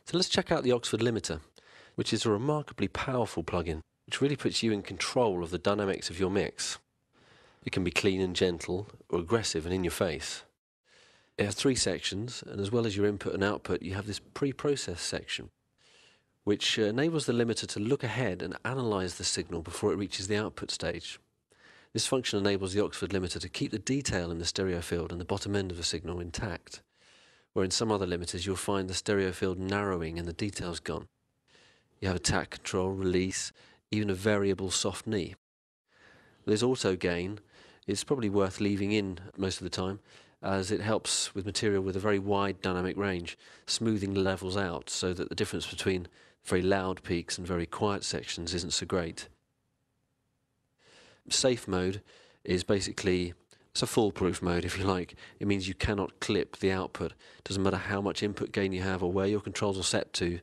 So let's check out the Oxford limiter, which is a remarkably powerful plugin, which really puts you in control of the dynamics of your mix. It can be clean and gentle, or aggressive and in your face. It has 3 sections, and as well as your input and output, you have this pre-process section, which enables the limiter to look ahead and analyze the signal before it reaches the output stage. This function enables the Oxford limiter to keep the detail in the stereo field and the bottom end of the signal intact, where in some other limiters you'll find the stereo field narrowing and the details gone. You have attack control, release, even a variable soft knee. There's auto gain. It's probably worth leaving in most of the time, as it helps with material with a very wide dynamic range, smoothing the levels out so that the difference between very loud peaks and very quiet sections isn't so great. Safe mode is basically, it's a foolproof mode if you like. It means you cannot clip the output. It doesn't matter how much input gain you have or where your controls are set to,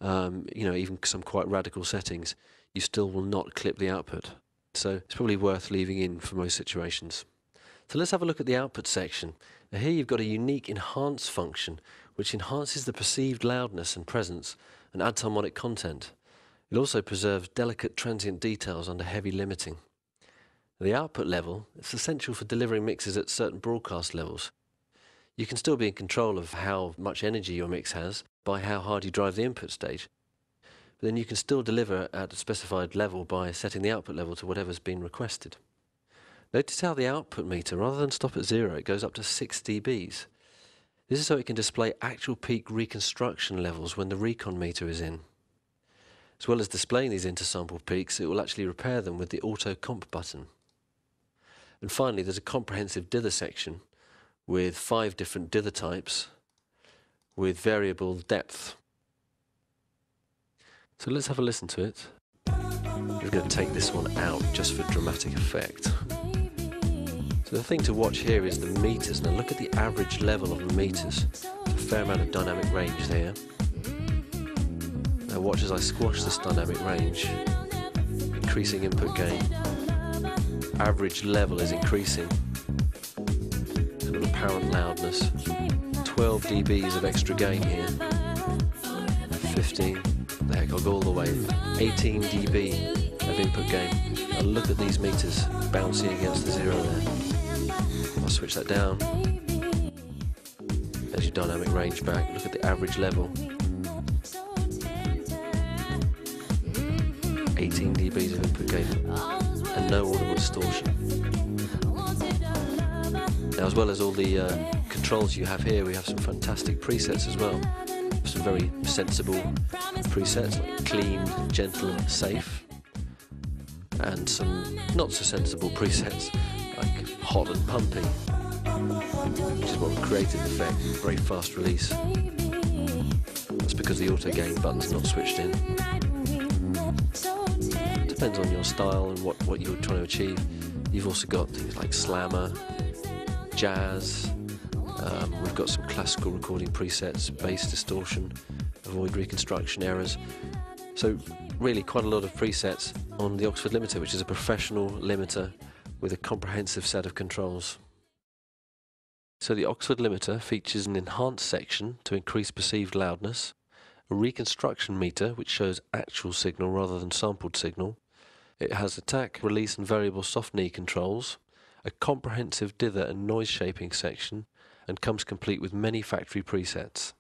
even some quite radical settings, you still will not clip the output. So it's probably worth leaving in for most situations. So let's have a look at the output section. Now here you've got a unique enhance function which enhances the perceived loudness and presence and adds harmonic content. It also preserves delicate transient details under heavy limiting. The output level is essential for delivering mixes at certain broadcast levels. You can still be in control of how much energy your mix has by how hard you drive the input stage. But then you can still deliver at a specified level by setting the output level to whatever's been requested. Notice how the output meter, rather than stop at 0, it goes up to 6 dBs. This is so it can display actual peak reconstruction levels when the recon meter is in. As well as displaying these intersample peaks, it will actually repair them with the auto comp button. And finally, there's a comprehensive dither section with 5 different dither types with variable depth. So let's have a listen to it. We're going to take this one out just for dramatic effect. So the thing to watch here is the meters. Now look at the average level of the meters. There's a fair amount of dynamic range there. Now watch as I squash this dynamic range, increasing input gain. Average level is increasing. Sort of apparent loudness. 12 dBs of extra gain here. 15. There, I'll go all the way. 18 dB of input gain. And look at these meters bouncing against the 0 there. I'll switch that down. There's your dynamic range back. Look at the average level. 18 dBs of input gain. And no audible distortion. Now, as well as all the controls you have here, we have some fantastic presets as well. Some very sensible presets like clean, gentle, safe, and some not so sensible presets like hot and pumpy, which is what created the effect. Very fast release. That's because the auto gain button's not switched in. Depends on your style and what you're trying to achieve. You've also got things like slammer, jazz. We've got some classical recording presets, bass distortion, avoid reconstruction errors. So really quite a lot of presets on the Oxford limiter, which is a professional limiter with a comprehensive set of controls. So the Oxford limiter features an enhance section to increase perceived loudness, a reconstruction meter which shows actual signal rather than sampled signal. It has attack, release and variable soft knee controls, a comprehensive dither and noise shaping section, and comes complete with many factory presets.